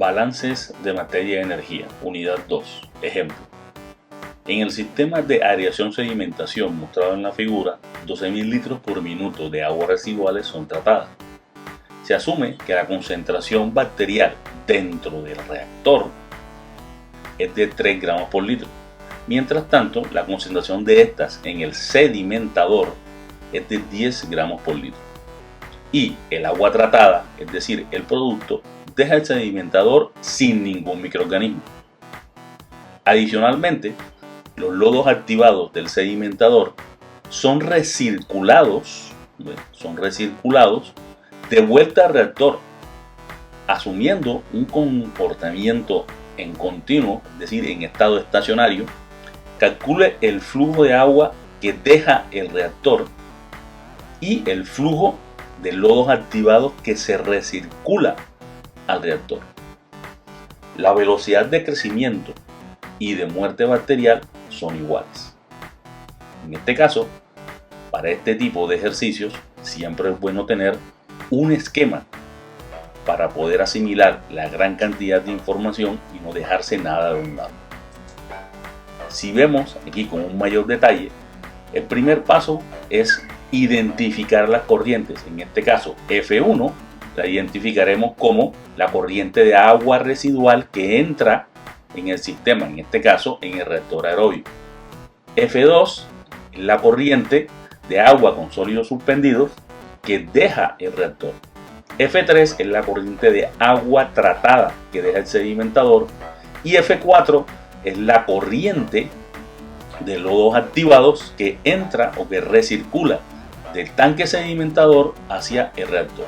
Balances de materia y energía, unidad 2. Ejemplo. En el sistema de aireación-sedimentación mostrado en la figura, 12.000 litros por minuto de aguas residuales son tratadas. Se asume que la concentración bacterial dentro del reactor es de 3 gramos por litro. Mientras tanto, la concentración de estas en el sedimentador es de 10 gramos por litro. Y el agua tratada, es decir, el producto, deja el sedimentador sin ningún microorganismo. Adicionalmente, los lodos activados del sedimentador son recirculados de vuelta al reactor, asumiendo un comportamiento en continuo, es decir, en estado estacionario. Calcule el flujo de agua que deja el reactor y el flujo de lodos activados que se recircula al reactor. La velocidad de crecimiento y de muerte bacterial son iguales. En este caso, para este tipo de ejercicios, siempre es bueno tener un esquema para poder asimilar la gran cantidad de información y no dejarse nada de un lado. Si vemos aquí con un mayor detalle, el primer paso es identificar las corrientes. En este caso, F1 la identificaremos como la corriente de agua residual que entra en el sistema, en este caso en el reactor aerobio. F2 es la corriente de agua con sólidos suspendidos que deja el reactor. F3 es la corriente de agua tratada que deja el sedimentador. Y F4 es la corriente de lodos activados que entra o que recircula del tanque sedimentador hacia el reactor.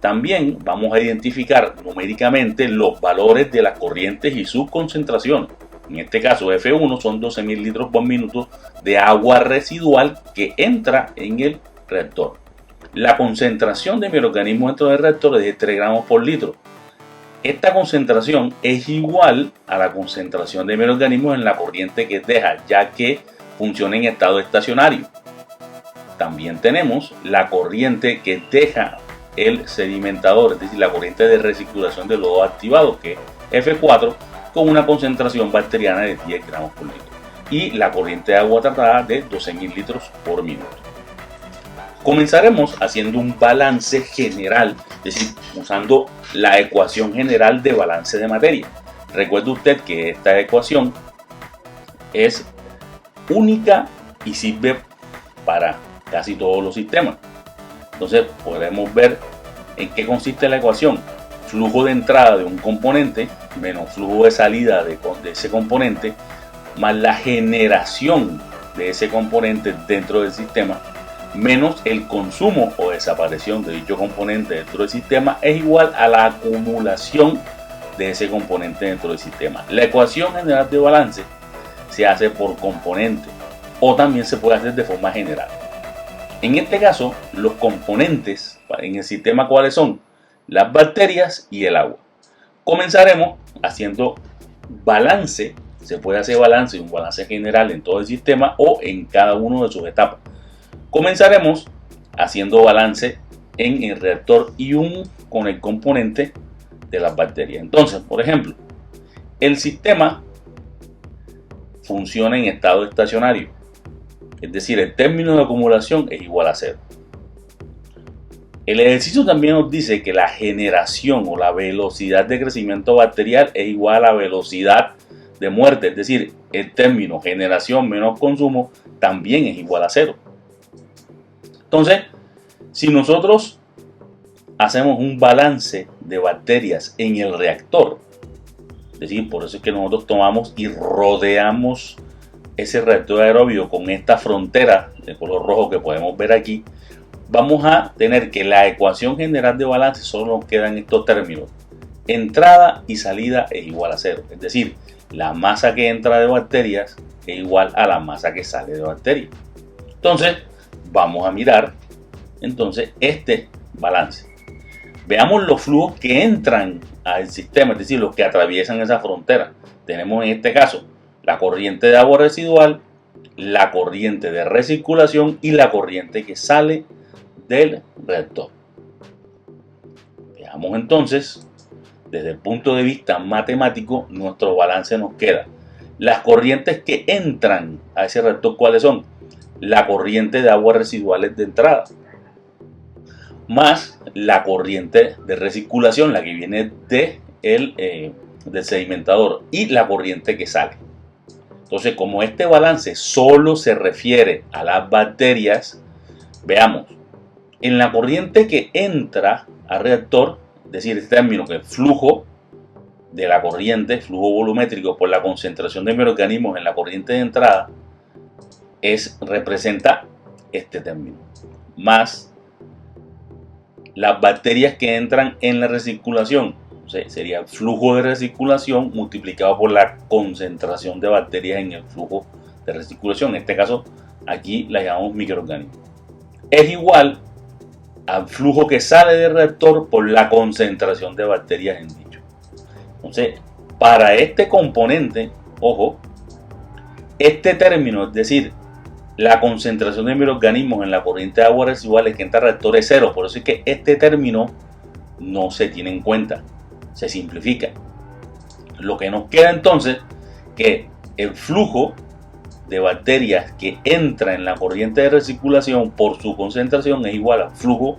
También vamos a identificar numéricamente los valores de las corrientes y sus concentraciones. En este caso, F1 son 12.000 litros por minuto de agua residual que entra en el reactor. La concentración de microorganismos dentro del reactor es de 3 gramos por litro. Esta concentración es igual a la concentración de microorganismos en la corriente que deja, ya que funciona en estado estacionario. También tenemos la corriente que deja el sedimentador, es decir, la corriente de recirculación de lodo activado, que es F4, con una concentración bacteriana de 10 gramos por litro. Y la corriente de agua tratada de 12.000 litros por minuto. Comenzaremos haciendo un balance general, es decir, usando la ecuación general de balance de materia. Recuerde usted que esta ecuación es única y sirve para casi todos los sistemas. Entonces podemos ver en qué consiste la ecuación. Flujo de entrada de un componente menos flujo de salida de ese componente más la generación de ese componente dentro del sistema menos el consumo o desaparición de dicho componente dentro del sistema es igual a la acumulación de ese componente dentro del sistema. La ecuación general de balance se hace por componente o también se puede hacer de forma general. En este caso, los componentes en el sistema, ¿cuáles son? Las bacterias y el agua. Comenzaremos haciendo balance. Se puede hacer balance y un balance general en todo el sistema o en cada una de sus etapas. Comenzaremos haciendo balance en el reactor y con el componente de las bacterias. Entonces, por ejemplo, el sistema funciona en estado estacionario, es decir, el término de acumulación es igual a 0. El ejercicio también nos dice que la generación o la velocidad de crecimiento bacterial es igual a la velocidad de muerte, es decir, el término generación menos consumo también es igual a 0. Entonces, si nosotros hacemos un balance de bacterias en el reactor, es decir, por eso es que nosotros tomamos y rodeamos ese reactor aerobio con esta frontera de color rojo que podemos ver aquí, vamos a tener que la ecuación general de balance solo nos quedan estos términos. Entrada y salida es igual a 0, es decir, la masa que entra de bacterias es igual a la masa que sale de bacterias. Entonces, vamos a mirar entonces este balance. Veamos los flujos que entran al sistema, es decir, los que atraviesan esa frontera. Tenemos en este caso la corriente de agua residual, la corriente de recirculación y la corriente que sale del reactor. Veamos entonces desde el punto de vista matemático, nuestro balance nos queda. Las corrientes que entran a ese reactor, ¿cuáles son? La corriente de aguas residuales de entrada, más la corriente de recirculación, la que viene del sedimentador, y la corriente que sale. Entonces, como este balance solo se refiere a las bacterias, veamos, en la corriente que entra al reactor, es decir, este término que es flujo de la corriente, flujo volumétrico por la concentración de microorganismos en la corriente de entrada, representa este término, más las bacterias que entran en la recirculación. O sea, sería el flujo de recirculación multiplicado por la concentración de bacterias en el flujo de recirculación. En este caso, aquí la llamamos microorganismos. Es igual al flujo que sale del reactor por la concentración de bacterias en dicho. Entonces, para este componente, ojo, este término, es decir, la concentración de microorganismos en la corriente de aguas residuales que entra al reactor es cero. Por eso es que este término no se tiene en cuenta, se simplifica. Lo que nos queda entonces, que el flujo de bacterias que entra en la corriente de recirculación por su concentración es igual al flujo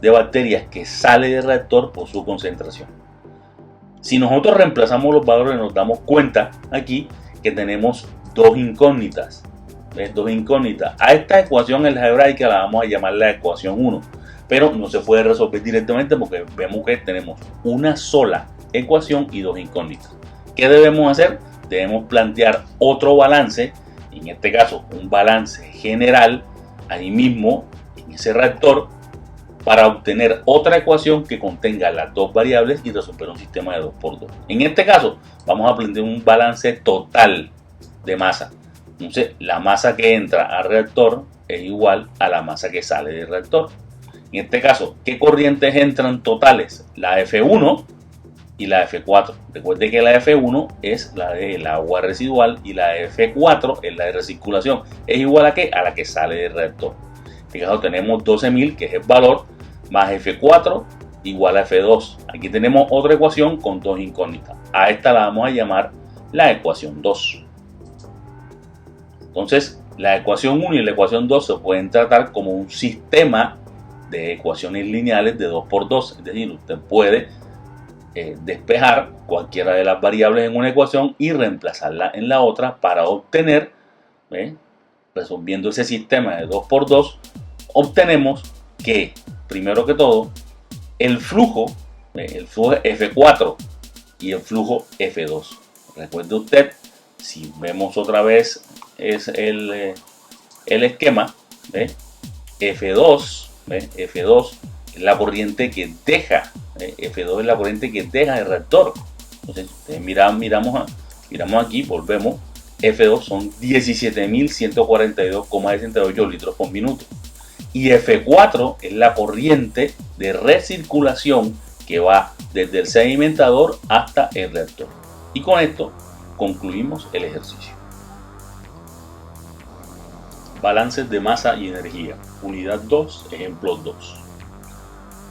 de bacterias que sale del reactor por su concentración. Si nosotros reemplazamos los valores, nos damos cuenta aquí que tenemos dos incógnitas. Dos incógnitas. A esta ecuación algebraica la vamos a llamar la ecuación 1, pero no se puede resolver directamente porque vemos que tenemos una sola ecuación y dos incógnitas. ¿Qué debemos hacer? Debemos plantear otro balance, en este caso un balance general, ahí mismo en ese reactor, para obtener otra ecuación que contenga las dos variables y resolver un sistema de 2×2. En este caso vamos a plantear un balance total de masa. Entonces, la masa que entra al reactor es igual a la masa que sale del reactor. En este caso, ¿qué corrientes entran totales? La F1 y la F4. Recuerde que la F1 es la del agua residual y la F4 es la de recirculación. ¿Es igual a qué? A la que sale del reactor. En este caso tenemos 12.000, que es el valor, más F4 igual a F2. Aquí tenemos otra ecuación con dos incógnitas. A esta la vamos a llamar la ecuación 2. Entonces, la ecuación 1 y la ecuación 2 se pueden tratar como un sistema de ecuaciones lineales de 2×2. Es decir, usted puede despejar cualquiera de las variables en una ecuación y reemplazarla en la otra para obtener, resolviendo ese sistema de 2×2, obtenemos que, primero que todo, el flujo F4 y el flujo F2. Recuerde usted, si vemos otra vez es el esquema, F2, F2 es la corriente que deja, F2 es la corriente que deja el reactor. Entonces, miramos aquí, volvemos, F2 son 17.142,68 litros por minuto. Y F4 es la corriente de recirculación que va desde el sedimentador hasta el reactor. Y con esto concluimos el ejercicio. Balances de masa y energía. Unidad 2, ejemplo 2.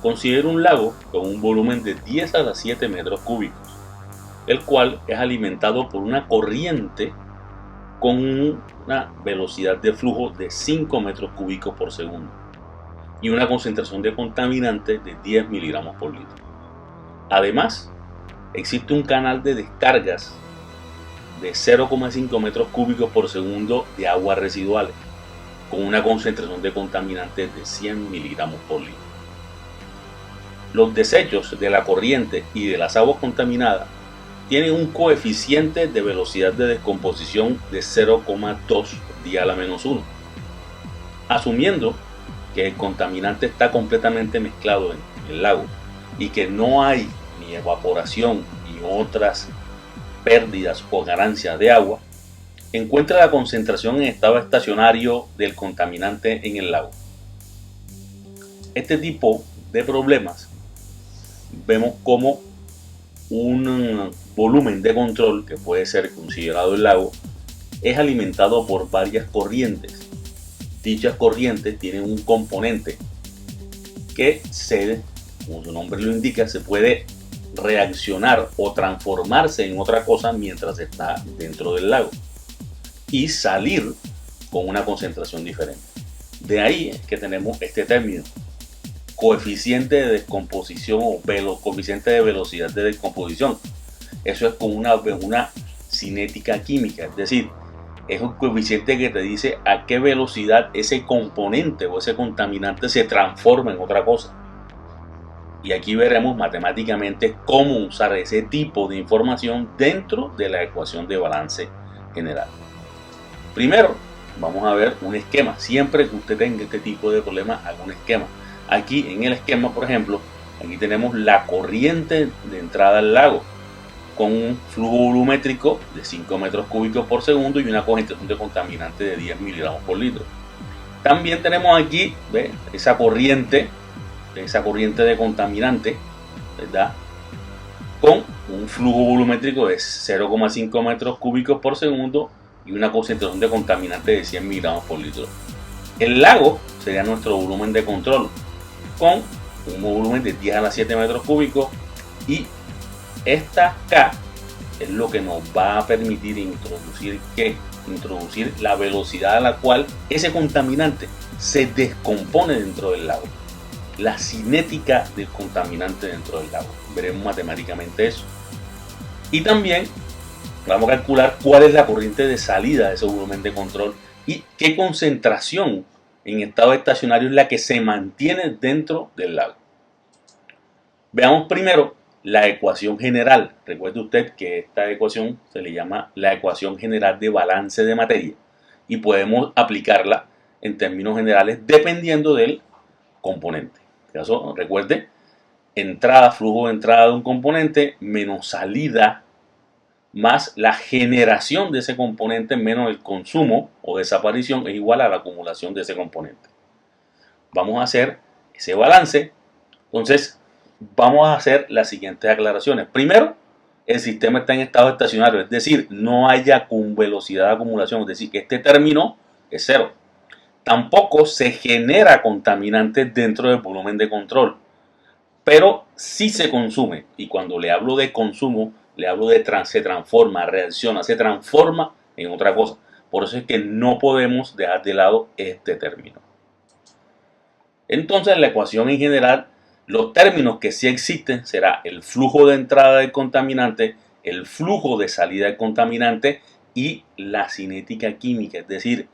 Considera un lago con un volumen de 10 a la 7 metros cúbicos, el cual es alimentado por una corriente con una velocidad de flujo de 5 metros cúbicos por segundo y una concentración de contaminantes de 10 miligramos por litro. Además, existe un canal de descargas de 0,5 metros cúbicos por segundo de aguas residuales con una concentración de contaminantes de 100 miligramos por litro. Los desechos de la corriente y de las aguas contaminadas tienen un coeficiente de velocidad de descomposición de 0,2 10 a la menos 1. Asumiendo que el contaminante está completamente mezclado en el lago y que no hay ni evaporación ni otras pérdidas o ganancias de agua, encuentra la concentración en estado estacionario del contaminante en el lago. Este tipo de problemas vemos como un volumen de control que puede ser considerado el lago es alimentado por varias corrientes. Dichas corrientes tienen un componente que como su nombre lo indica, se puede reaccionar o transformarse en otra cosa mientras está dentro del lago y salir con una concentración diferente. De ahí es que tenemos este término, coeficiente de descomposición o coeficiente de velocidad de descomposición. Eso es como una cinética química, es decir, es un coeficiente que te dice a qué velocidad ese componente o ese contaminante se transforma en otra cosa. Y aquí veremos matemáticamente cómo usar ese tipo de información dentro de la ecuación de balance general. Primero, vamos a ver un esquema. Siempre que usted tenga este tipo de problemas, haga un esquema. Aquí en el esquema, por ejemplo, aquí tenemos la corriente de entrada al lago con un flujo volumétrico de 5 metros cúbicos por segundo y una concentración de contaminante de 10 miligramos por litro. También tenemos aquí, ¿ve?, esa corriente de contaminante, ¿verdad?, con un flujo volumétrico de 0,5 metros cúbicos por segundo y una concentración de contaminante de 100 miligramos por litro. El lago sería nuestro volumen de control con un volumen de 10 a la 7 metros cúbicos, y esta K es lo que nos va a permitir introducir la velocidad a la cual ese contaminante se descompone dentro del lago, la cinética del contaminante dentro del lago. Veremos matemáticamente eso. Y también vamos a calcular cuál es la corriente de salida de ese volumen de control y qué concentración en estado estacionario es la que se mantiene dentro del lago. Veamos primero la ecuación general. Recuerde usted que esta ecuación se le llama la ecuación general de balance de materia y podemos aplicarla en términos generales dependiendo del componente. En este caso, recuerde, flujo de entrada de un componente menos salida más la generación de ese componente menos el consumo o desaparición es igual a la acumulación de ese componente. Vamos a hacer ese balance. Entonces, vamos a hacer las siguientes aclaraciones. Primero, el sistema está en estado estacionario, es decir, no haya velocidad de acumulación, es decir, que este término es cero. Tampoco se genera contaminante dentro del volumen de control, pero sí se consume. Y cuando le hablo de consumo, le hablo de se transforma, reacciona, se transforma en otra cosa. Por eso es que no podemos dejar de lado este término. Entonces, en la ecuación en general, los términos que sí existen será el flujo de entrada del contaminante, el flujo de salida del contaminante y la cinética química, es decir,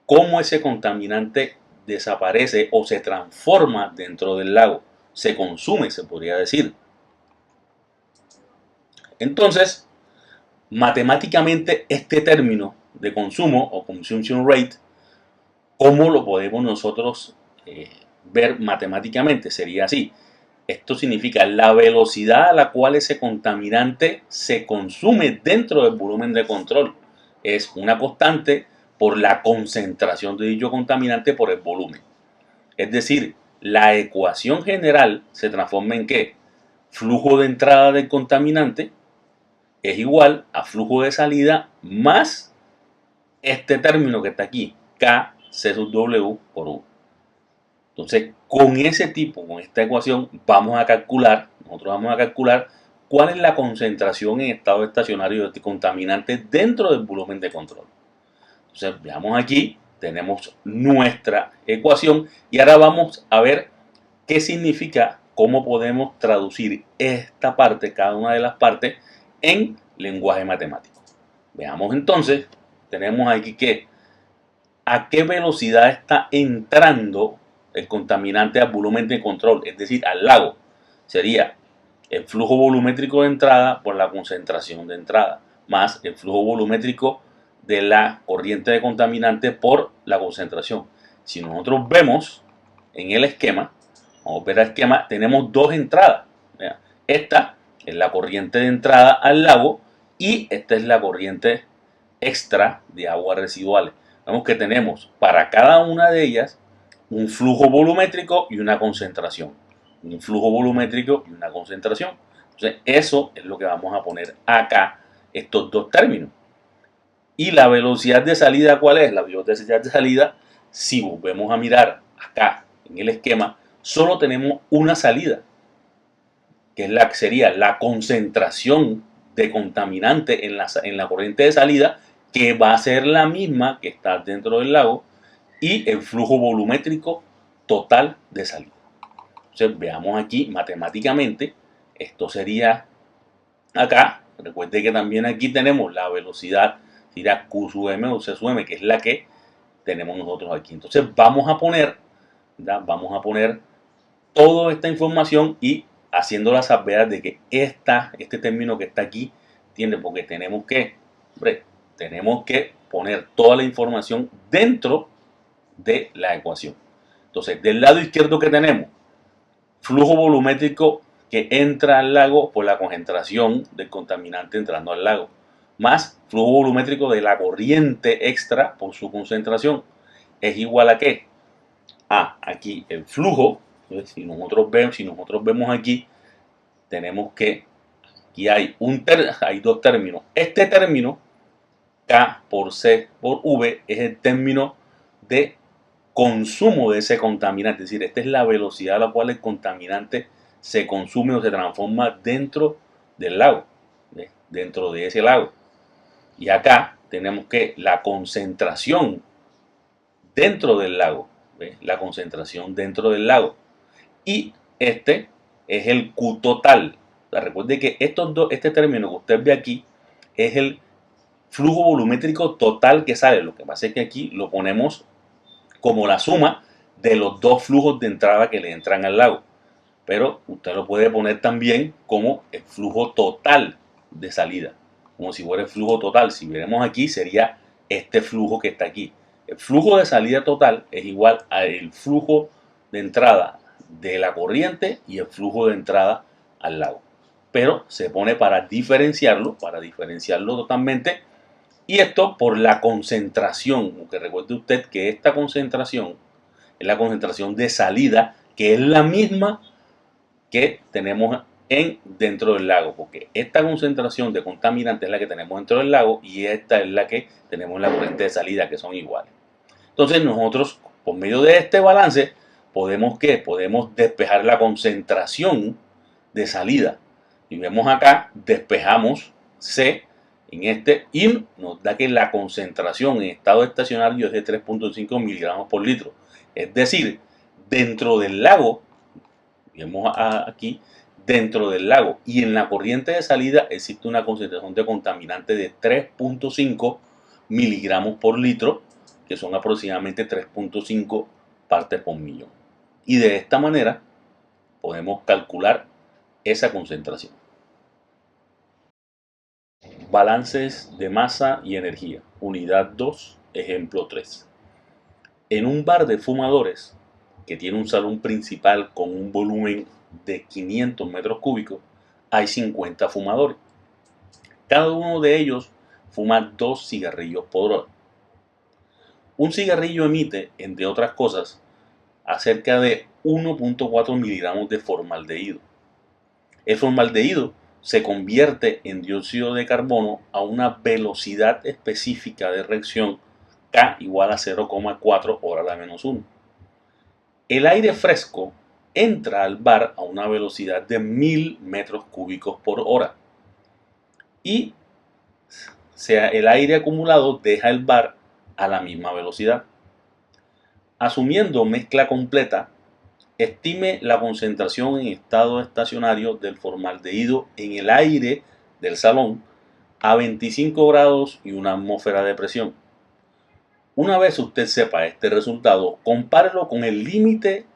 cómo ese contaminante desaparece o se transforma dentro del lago, se consume, se podría decir. Entonces, matemáticamente este término de consumo o consumption rate, ¿cómo lo podemos nosotros ver matemáticamente? Sería así. Esto significa la velocidad a la cual ese contaminante se consume dentro del volumen de control. Es una constante por la concentración de dicho contaminante por el volumen. Es decir, la ecuación general se transforma en ¿qué? Flujo de entrada del contaminante es igual a flujo de salida más este término que está aquí, K C sub W por U. Entonces, con esta ecuación, nosotros vamos a calcular cuál es la concentración en estado estacionario de este contaminante dentro del volumen de control. Entonces, veamos aquí, tenemos nuestra ecuación y ahora vamos a ver qué significa, cómo podemos traducir esta parte, cada una de las partes, en lenguaje matemático. Veamos entonces, tenemos aquí que a qué velocidad está entrando el contaminante al volumen de control, es decir, al lago. Sería el flujo volumétrico de entrada por la concentración de entrada, más el flujo volumétrico de la corriente de contaminante por la concentración. Si nosotros vemos en el esquema, vamos a ver el esquema, tenemos dos entradas. Esta es la corriente de entrada al lago y esta es la corriente extra de aguas residuales. Vemos que tenemos para cada una de ellas un flujo volumétrico y una concentración. Un flujo volumétrico y una concentración. Entonces, eso es lo que vamos a poner acá, estos dos términos. Y la velocidad de salida, ¿cuál es? La velocidad de salida, si volvemos a mirar acá en el esquema, solo tenemos una salida. que sería la concentración de contaminante en la corriente de salida, que va a ser la misma que está dentro del lago, y el flujo volumétrico total de salida. Entonces veamos aquí matemáticamente, esto sería acá, recuerde que también aquí tenemos la velocidad, sería Q sub M o C sub M, que es la que tenemos nosotros aquí. Entonces vamos a poner toda esta información y haciendo la salvedad de que este término que está aquí tiene, porque tenemos que poner toda la información dentro de la ecuación. Entonces, del lado izquierdo que tenemos, flujo volumétrico que entra al lago por la concentración del contaminante entrando al lago, más flujo volumétrico de la corriente extra por su concentración, es igual a ¿qué? A aquí el flujo. Entonces, si nosotros vemos aquí, tenemos que aquí hay dos términos. Este término, K por C por V, es el término de consumo de ese contaminante. Es decir, esta es la velocidad a la cual el contaminante se consume o se transforma dentro del lago, dentro de ese lago. Y acá tenemos que la concentración dentro del lago, la concentración dentro del lago. Y este es el Q total. Recuerde que este término que usted ve aquí es el flujo volumétrico total que sale. Lo que pasa es que aquí lo ponemos como la suma de los dos flujos de entrada que le entran al lago. Pero usted lo puede poner también como el flujo total de salida, como si fuera el flujo total. Si veremos aquí, sería este flujo que está aquí. El flujo de salida total es igual al flujo de entrada de la corriente y el flujo de entrada al lago. Pero se pone para diferenciarlo totalmente. Y esto por la concentración, porque recuerde usted que esta concentración es la concentración de salida, que es la misma que tenemos dentro del lago, porque esta concentración de contaminante es la que tenemos dentro del lago y esta es la que tenemos en la corriente de salida, que son iguales. Entonces nosotros, por medio de este balance, podemos despejar la concentración de salida. Y vemos acá, despejamos C en este y nos da que la concentración en estado estacionario es de 3.5 miligramos por litro. Es decir, dentro del lago, vemos aquí, dentro del lago y en la corriente de salida existe una concentración de contaminante de 3.5 miligramos por litro, que son aproximadamente 3.5 partes por millón. Y de esta manera podemos calcular esa concentración. Balances de masa y energía. Unidad 2, ejemplo 3. En un bar de fumadores que tiene un salón principal con un volumen de 500 metros cúbicos, hay 50 fumadores. Cada uno de ellos fuma 2 cigarrillos por hora. Un cigarrillo emite, entre otras cosas, acerca de 1.4 miligramos de formaldehído. El formaldehído se convierte en dióxido de carbono a una velocidad específica de reacción K igual a 0,4 hora a la menos 1. El aire fresco entra al bar a una velocidad de 1000 metros cúbicos por hora y el aire acumulado deja el bar a la misma velocidad. Asumiendo mezcla completa, estime la concentración en estado estacionario del formaldehído en el aire del salón a 25 grados y una atmósfera de presión. Una vez usted sepa este resultado, compárelo con el límite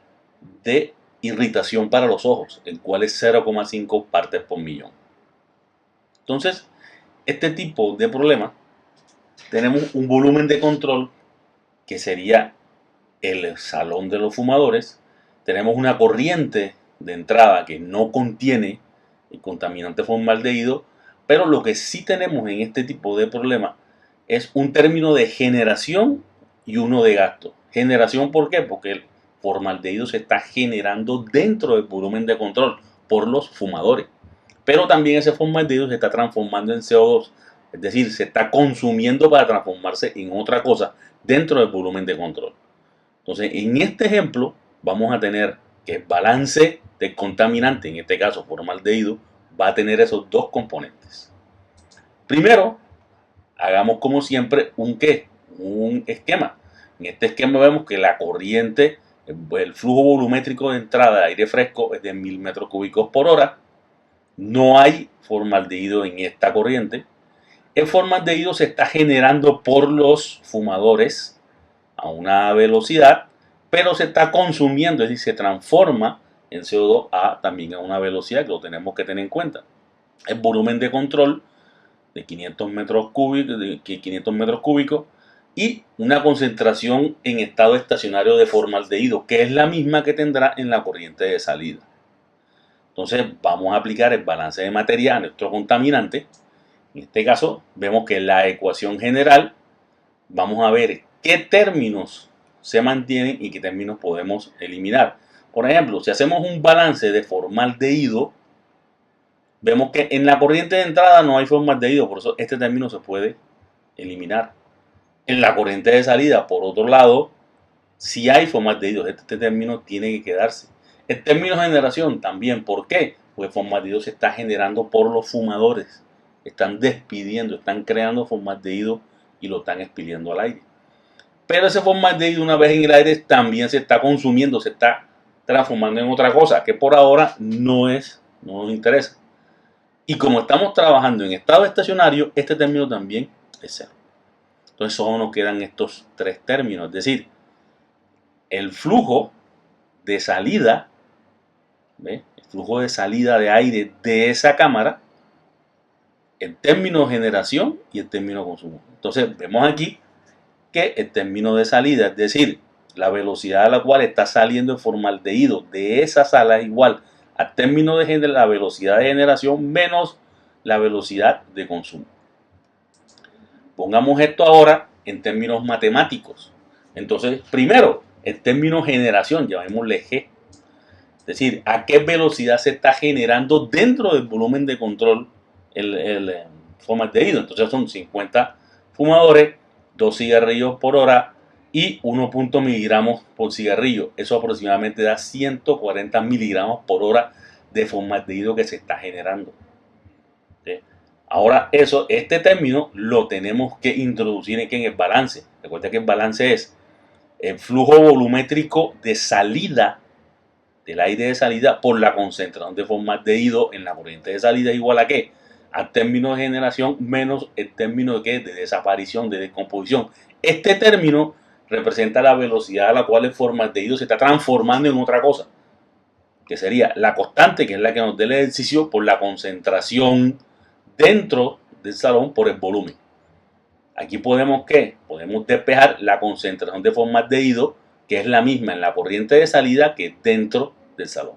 de irritación para los ojos, el cual es 0,5 partes por millón. Entonces, este tipo de problema, tenemos un volumen de control que sería el salón de los fumadores. Tenemos una corriente de entrada que no contiene el contaminante formaldehído, pero lo que sí tenemos en este tipo de problemas es un término de generación y uno de gasto. Generación, ¿por qué? Porque el formaldehído se está generando dentro del volumen de control por los fumadores, pero también ese formaldehído se está transformando en CO2, es decir, se está consumiendo para transformarse en otra cosa dentro del volumen de control. Entonces, en este ejemplo vamos a tener que el balance del contaminante, en este caso formaldehído, va a tener esos dos componentes. Primero, hagamos como siempre un esquema. En este esquema vemos que la corriente, el flujo volumétrico de entrada de aire fresco es de 1000 metros cúbicos por hora. No hay formaldehído en esta corriente. El formaldehído se está generando por los fumadores a una velocidad, pero se está consumiendo, es decir, se transforma en CO2 también a una velocidad que lo tenemos que tener en cuenta. El volumen de control de 500 metros cúbicos y una concentración en estado estacionario de formaldehído, que es la misma que tendrá en la corriente de salida. Entonces vamos a aplicar el balance de materia a nuestro contaminante. En este caso vemos que la ecuación general, vamos a ver qué términos se mantienen y qué términos podemos eliminar. Por ejemplo, si hacemos un balance de formaldehído, vemos que en la corriente de entrada no hay formaldehído, por eso este término se puede eliminar. En la corriente de salida, por otro lado, si hay formaldehído, este término tiene que quedarse. El término generación también, ¿por qué? Porque el formaldehído se está generando por los fumadores. Están despidiendo, están creando formaldehído y lo están expidiendo al aire. Pero ese formaldehído, una vez en el aire, también se está consumiendo, se está transformando en otra cosa que por ahora no nos interesa. Y como estamos trabajando en estado estacionario, este término también es cero. Entonces solo nos quedan estos tres términos, es decir, el flujo de salida, ¿ve? El flujo de salida de aire de esa cámara, el término generación y el término consumo. Entonces vemos aquí que el término de salida, es decir, la velocidad a la cual está saliendo el formaldehído de esa sala es igual al término de la velocidad de generación menos la velocidad de consumo. Pongamos esto ahora en términos matemáticos. Entonces, primero, el término generación, llamémosle G. Es decir, a qué velocidad se está generando dentro del volumen de control el formaldehído. Entonces son 50 fumadores, 2 cigarrillos por hora y 1.0 miligramos por cigarrillo. Eso aproximadamente da 140 miligramos por hora de formaldehído que se está generando. ¿Sí? Ahora este término lo tenemos que introducir en el balance. Recuerda que el balance es el flujo volumétrico de salida del aire de salida por la concentración de formaldehído en la corriente de salida es igual a ¿qué? Al término de generación menos el término de desaparición, de descomposición. Este término representa la velocidad a la cual el formaldehído se está transformando en otra cosa, que sería la constante, que es la que nos dé el ejercicio por la concentración dentro del salón por el volumen. Aquí podemos podemos despejar la concentración de formaldehído, que es la misma en la corriente de salida que dentro del salón.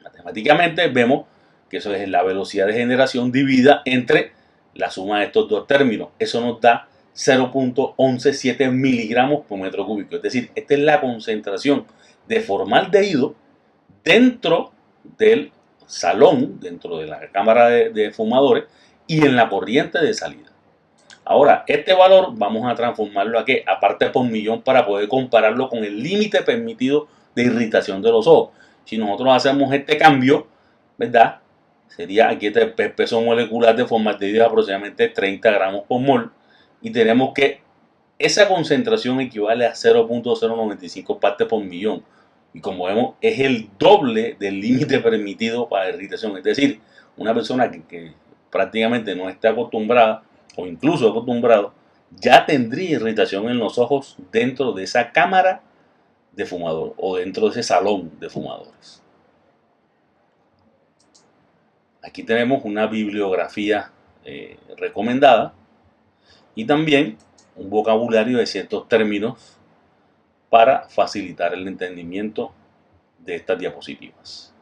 Matemáticamente vemos que eso es la velocidad de generación dividida entre la suma de estos dos términos. Eso nos da 0.117 miligramos por metro cúbico. Es decir, esta es la concentración de formaldehído dentro del salón, dentro de la cámara de fumadores y en la corriente de salida. Ahora, este valor vamos a transformarlo a ¿qué? A parte por millón para poder compararlo con el límite permitido de irritación de los ojos. Si nosotros hacemos este cambio, ¿verdad? Sería aquí el peso molecular de formaldehído es aproximadamente 30 gramos por mol. Y tenemos que esa concentración equivale a 0.095 partes por millón. Y como vemos, es el doble del límite permitido para la irritación. Es decir, una persona que prácticamente no esté acostumbrada o incluso acostumbrado, ya tendría irritación en los ojos dentro de esa cámara de fumador o dentro de ese salón de fumadores. Aquí tenemos una bibliografía recomendada y también un vocabulario de ciertos términos para facilitar el entendimiento de estas diapositivas.